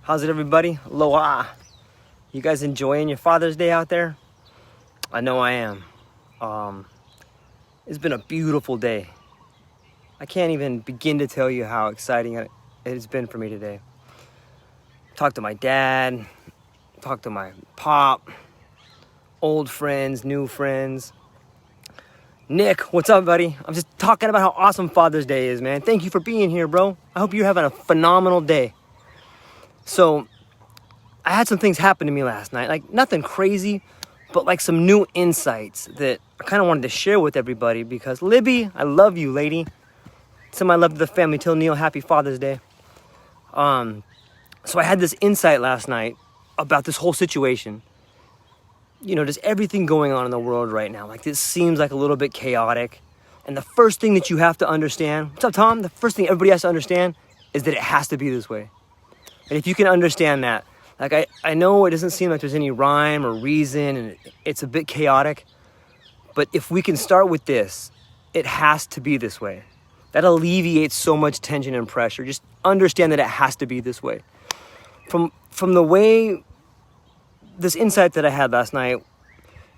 How's it, everybody? Aloha. You guys enjoying your Father's Day out there? I know I am. It's been a beautiful day. I can't even begin to tell you how exciting it has been for me today. Talked to my dad, talked to my pop, old friends, new friends. Nick, what's up, buddy? I'm just talking about how awesome Father's Day is, man. Thank you for being here, bro. I hope you're having a phenomenal day. So, I had some things happen to me last night, like nothing crazy, but like some new insights that I kind of wanted to share with everybody because Libby, I love you, lady. Send my love to the family. Tell Neil happy Father's Day. So I had this insight last night about this whole situation. You know, just everything going on in the world right now. Like this seems like a little bit chaotic. And the first thing that you have to understand, what's up, Tom? The first thing everybody has to understand is that it has to be this way. And if you can understand that, like I know it doesn't seem like there's any rhyme or reason and it's a bit chaotic, but if we can start with this, it has to be this way. That alleviates so much tension and pressure. Just understand that it has to be this way. From the way, this insight that I had last night,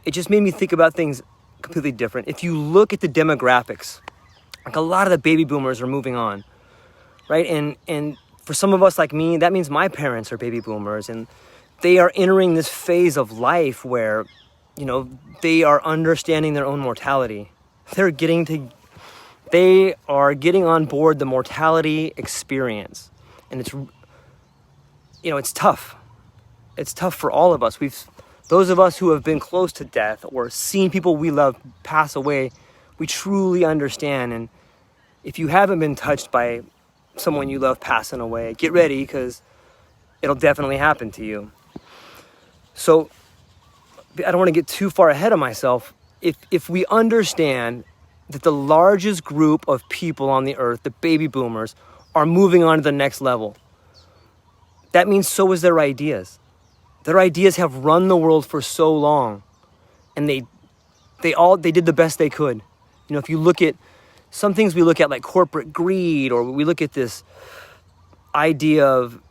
it just made me think about things completely different. If you look at the demographics, like a lot of the baby boomers are moving on, right? And for some of us like me, that means my parents are baby boomers and they are entering this phase of life where, you know, they are understanding their own mortality. They are getting on board the mortality experience. And it's, you know, it's tough. It's tough for all of us. Those of us who have been close to death or seen people we love pass away, we truly understand. And if you haven't been touched by someone you love passing away, get ready because it'll definitely happen to you. So I don't want to get too far ahead of myself. If we understand that the largest group of people on the earth, the baby boomers, are moving on to the next level, that means so is their ideas. Their ideas have run the world for so long, and they did the best they could. You know, if you look at some things we look at like corporate greed, or we look at this idea of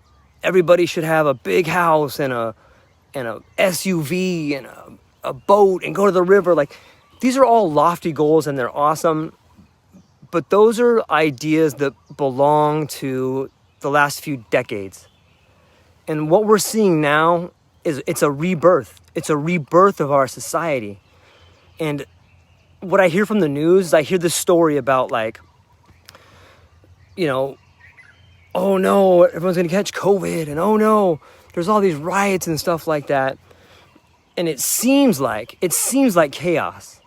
everybody should have a big house and a SUV and a boat and go to the river. Like these are all lofty goals and they're awesome, but those are ideas that belong to the last few decades. And what we're seeing now is it's a rebirth. It's a rebirth of our society. And what I hear from the news, I hear this story about like, you know, oh no, everyone's gonna catch COVID, and oh no, there's all these riots and stuff like that. And it seems like chaos.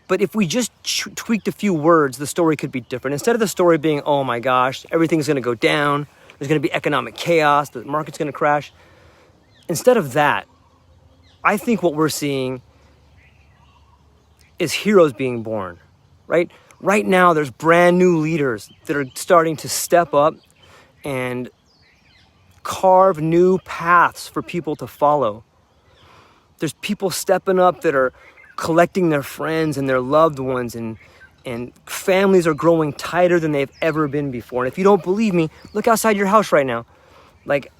But if we just tweaked a few words, the story could be different. Instead of the story being, oh my gosh, everything's gonna go down, there's gonna be economic chaos, the market's gonna crash. Instead of that, I think what we're seeing is heroes being born, right? Right now, there's brand new leaders that are starting to step up and carve new paths for people to follow. There's people stepping up that are collecting their friends and their loved ones, and families are growing tighter than they've ever been before. And if you don't believe me, look outside your house right now. Like,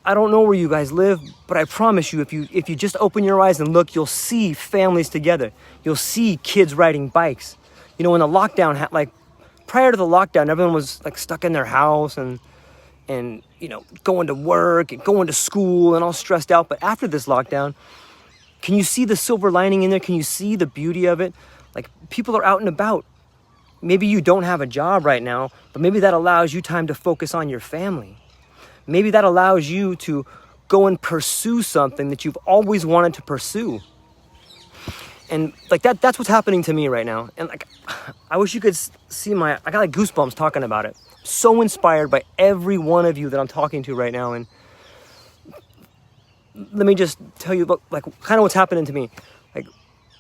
I don't know where you guys live, but I promise you, if you just open your eyes and look, you'll see families together. You'll see kids riding bikes. You know, when the lockdown, like prior to the lockdown, everyone was like stuck in their house and you know, going to work and going to school and all stressed out. But after this lockdown, can you see the silver lining in there? Can you see the beauty of it? Like people are out and about. Maybe you don't have a job right now, but maybe that allows you time to focus on your family. Maybe that allows you to go and pursue something that you've always wanted to pursue. And like that's what's happening to me right now. And like, I wish you could see I got like goosebumps talking about it. So inspired by every one of you that I'm talking to right now. And let me just tell you, look, like kind of what's happening to me. Like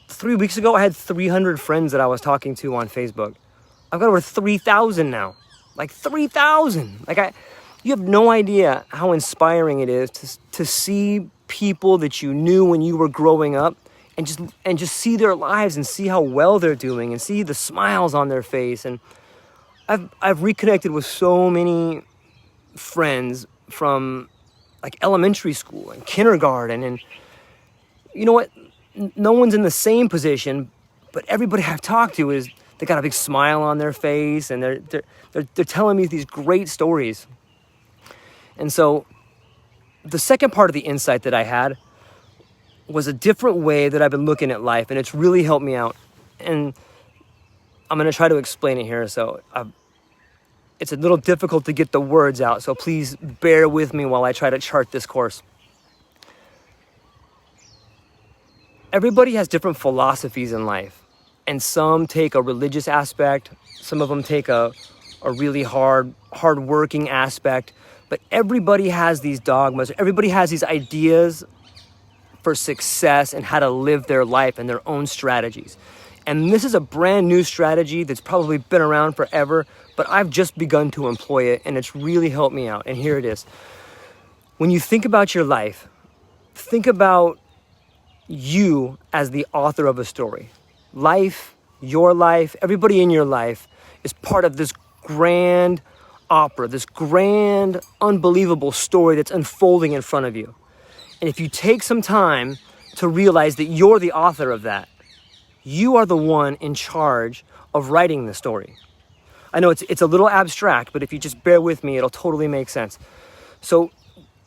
3 weeks ago, I had 300 friends that I was talking to on Facebook. I've got over 3,000 now. Like 3,000. Like you have no idea how inspiring it is to see people that you knew when you were growing up and just see their lives and see how well they're doing and see the smiles on their face. And I've reconnected with so many friends from like elementary school and kindergarten. And you know what? No one's in the same position, but everybody I've talked to is, they got a big smile on their face, and they're telling me these great stories. And so the second part of the insight that I had was a different way that I've been looking at life, and it's really helped me out. And I'm going to try to explain it here. So it's a little difficult to get the words out, so please bear with me while I try to chart this course. Everybody has different philosophies in life, and some take a religious aspect, some of them take a really hard-working aspect, but everybody has these dogmas, everybody has these ideas for success and how to live their life and their own strategies. And this is a brand new strategy that's probably been around forever, but I've just begun to employ it, and it's really helped me out. And here it is. When you think about your life, think about you as the author of a story. Life, your life, everybody in your life is part of this grand opera, this grand, unbelievable story that's unfolding in front of you. And if you take some time to realize that you're the author of that, you are the one in charge of writing the story. I know it's a little abstract, but if you just bear with me, it'll totally make sense. So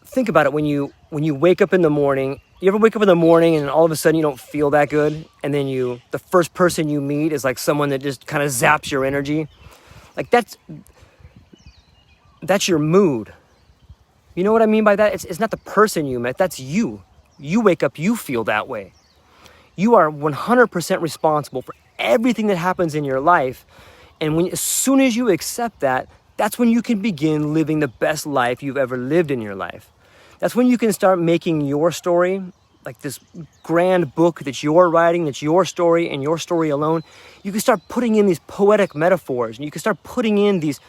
think about it. When you wake up in the morning, you ever wake up in the morning and all of a sudden you don't feel that good? And then the first person you meet is like someone that just kind of zaps your energy. Like that's your mood. You know what I mean by that? It's not the person you met, that's you. You wake up, you feel that way. You are 100% responsible for everything that happens in your life. And as soon as you accept that, that's when you can begin living the best life you've ever lived in your life. That's when you can start making your story, like this grand book that you're writing, that's your story and your story alone. You can start putting in these poetic metaphors, and you can start putting in these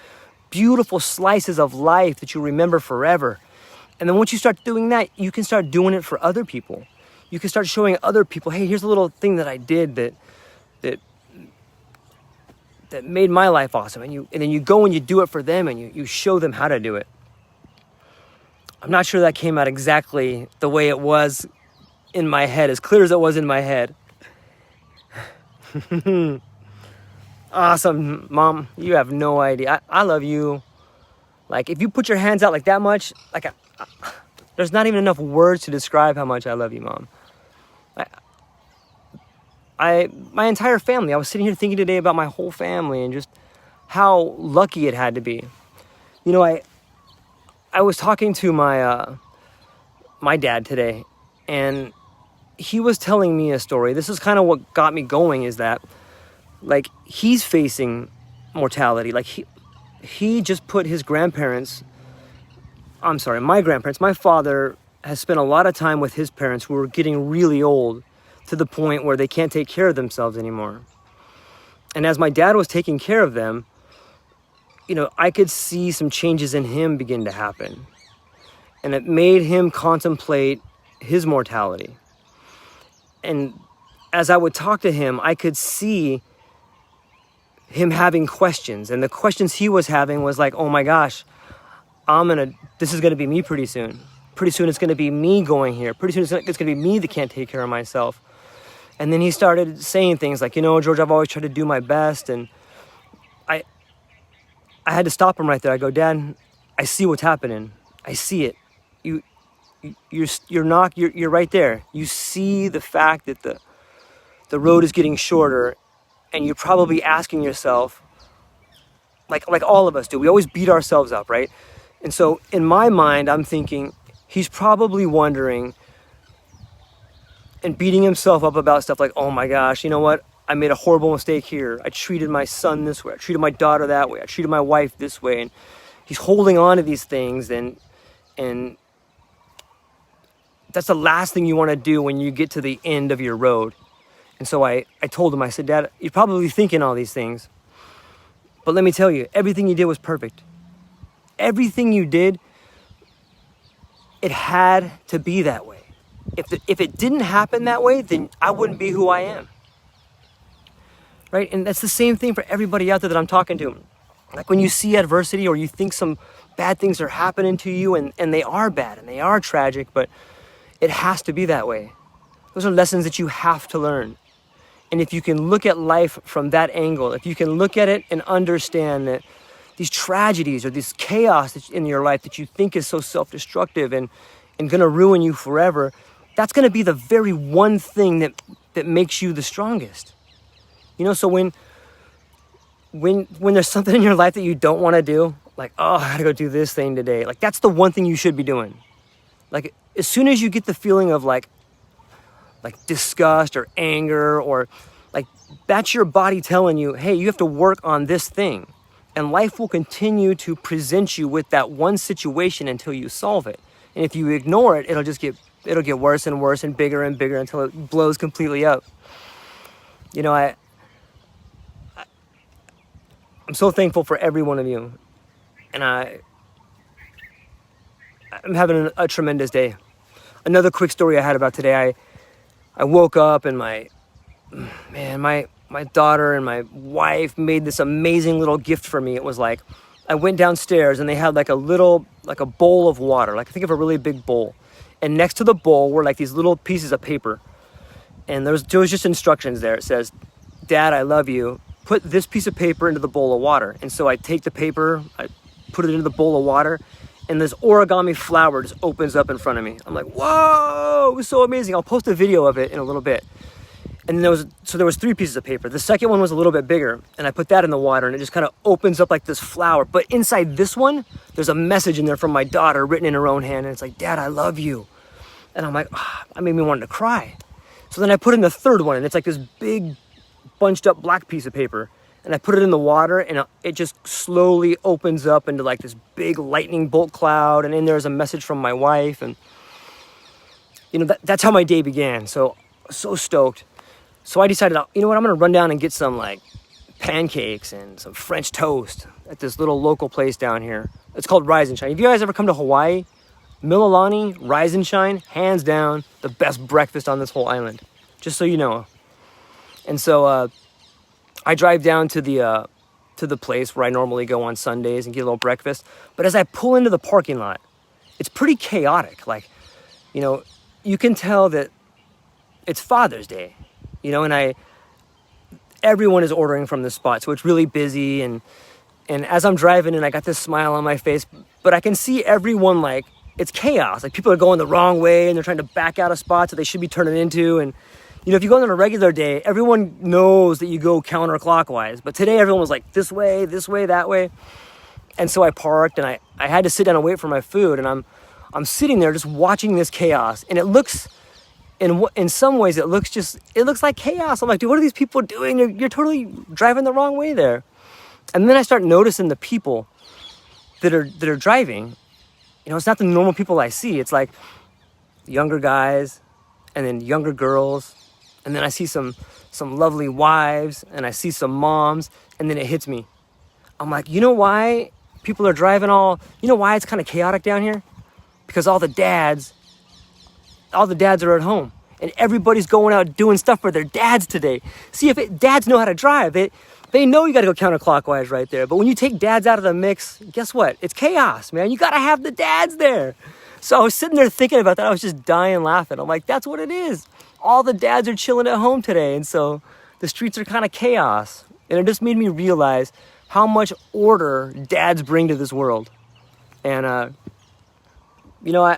beautiful slices of life that you remember forever. And then once you start doing that, you can start doing it for other people. You can start showing other people, hey, here's a little thing that I did that made my life awesome. And then you go and you do it for them, and you show them how to do it. I'm not sure that came out exactly the way it was in my head, as clear as it was in my head. Awesome, Mom. You have no idea. I love you. Like, if you put your hands out like that much, like there's not even enough words to describe how much I love you, Mom. My entire family, I was sitting here thinking today about my whole family and just how lucky it had to be. You know, I was talking to my dad today, and he was telling me a story. This is kind of what got me going, is that, like, he's facing mortality. Like, he just put his my grandparents, my father has spent a lot of time with his parents who are getting really old, to the point where they can't take care of themselves anymore. And as my dad was taking care of them, you know, I could see some changes in him begin to happen. And it made him contemplate his mortality. And as I would talk to him, I could see him having questions. And the questions he was having was like, oh my gosh, this is gonna be me pretty soon. Pretty soon it's gonna be me going here. Pretty soon it's gonna be me that can't take care of myself. And then he started saying things like, you know, George, I've always tried to do my best. And I had to stop him right there. I go, Dad, I see what's happening. I see it. You're right there. You see the fact that the road is getting shorter, and you're probably asking yourself, like all of us do, we always beat ourselves up, right? And so in my mind, I'm thinking, he's probably wondering and beating himself up about stuff like, oh my gosh, you know what? I made a horrible mistake here. I treated my son this way. I treated my daughter that way. I treated my wife this way. And he's holding on to these things, and that's the last thing you want to do when you get to the end of your road. And so I told him, I said, Dad, you're probably thinking all these things, but let me tell you, everything you did was perfect. Everything you did, it had to be that way. If it didn't happen that way, then I wouldn't be who I am. Right? And that's the same thing for everybody out there that I'm talking to. Like when you see adversity, or you think some bad things are happening to you, and they are bad and they are tragic, but it has to be that way. Those are lessons that you have to learn. And if you can look at life from that angle, if you can look at it and understand that these tragedies or this chaos in your life that you think is so self-destructive and gonna ruin you forever, that's gonna be the very one thing that makes you the strongest. You know, so when there's something in your life that you don't wanna do, like, oh, I gotta go do this thing today, like that's the one thing you should be doing. Like as soon as you get the feeling of like disgust or anger, or like that's your body telling you, hey, you have to work on this thing. And life will continue to present you with that one situation until you solve it. And if you ignore it, it'll get worse and worse and bigger until it blows completely up. You know, I'm so thankful for every one of you. And I'm having a tremendous day. Another quick story I had about today. I woke up and my daughter and my wife made this amazing little gift for me. It was like, I went downstairs and they had like a bowl of water, like think of a really big bowl. And next to the bowl were like these little pieces of paper. And there was just instructions there. It says, Dad, I love you. Put this piece of paper into the bowl of water. And so I take the paper, I put it into the bowl of water, and this origami flower just opens up in front of me. I'm like, whoa, it was so amazing. I'll post a video of it in a little bit. And there was 3 pieces of paper. The second one was a little bit bigger, and I put that in the water, and it just kind of opens up like this flower. But inside this one, there's a message in there from my daughter written in her own hand, and it's like, Dad, I love you. And I'm like, that made me want to cry. So then I put in the third one, and it's like this big bunched up black piece of paper. And I put it in the water, and it just slowly opens up into like this big lightning bolt cloud. And in there's a message from my wife. And, you know, that's how my day began. So stoked. So I decided, you know what, I'm going to run down and get some like pancakes and some French toast at this little local place down here. It's called Rise and Shine. Have you guys ever come to Hawaii? Mililani, Rise and Shine, hands down, the best breakfast on this whole island. Just so you know. And so I drive down to the place where I normally go on Sundays and get a little breakfast. But as I pull into the parking lot, it's pretty chaotic. Like, you know, you can tell that it's Father's Day, you know, and everyone is ordering from this spot. So it's really busy. And as I'm driving, and I got this smile on my face, but I can see everyone, like, it's chaos. Like, people are going the wrong way, and they're trying to back out of spots that they should be turning into. And, you know, if you go on a regular day, everyone knows that you go counterclockwise. But today, everyone was like, this way, that way. And so I parked, and I had to sit down and wait for my food. And I'm sitting there just watching this chaos. And it looks, in some ways, it looks like chaos. I'm like, dude, what are these people doing? You're totally driving the wrong way there. And then I start noticing the people that are driving. You know, it's not the normal people I see. It's like younger guys, and then younger girls. And then I see some lovely wives, and I see some moms, and then it hits me. I'm like, you know why people are driving you know why it's kind of chaotic down here? Because all the dads are at home, and everybody's going out doing stuff for their dads today. See, dads know how to drive. They know you got to go counterclockwise right there. But when you take dads out of the mix, guess what? It's chaos, man. You got to have the dads there. So I was sitting there thinking about that. I was just dying laughing. I'm like, that's what it is. All the dads are chilling at home today. And so the streets are kind of chaos. And it just made me realize how much order dads bring to this world. And, you know,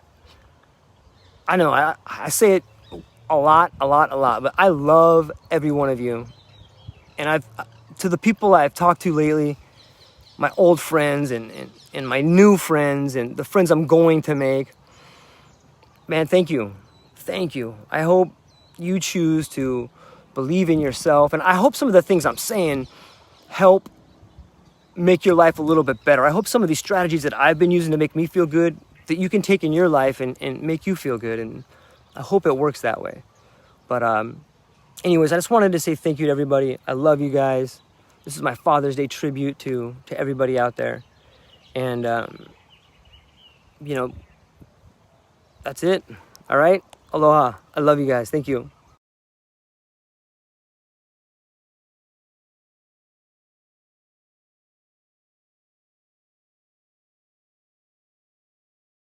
I know I say it a lot, but I love every one of you. And to the people I've talked to lately, my old friends and my new friends and the friends I'm going to make, man, thank you. Thank you. I hope you choose to believe in yourself. And I hope some of the things I'm saying help make your life a little bit better. I hope some of these strategies that I've been using to make me feel good, that you can take in your life and make you feel good. And I hope it works that way. But anyways, I just wanted to say thank you to everybody. I love you guys. This is my Father's Day tribute to everybody out there. And, you know, that's it. All right? Aloha. I love you guys. Thank you.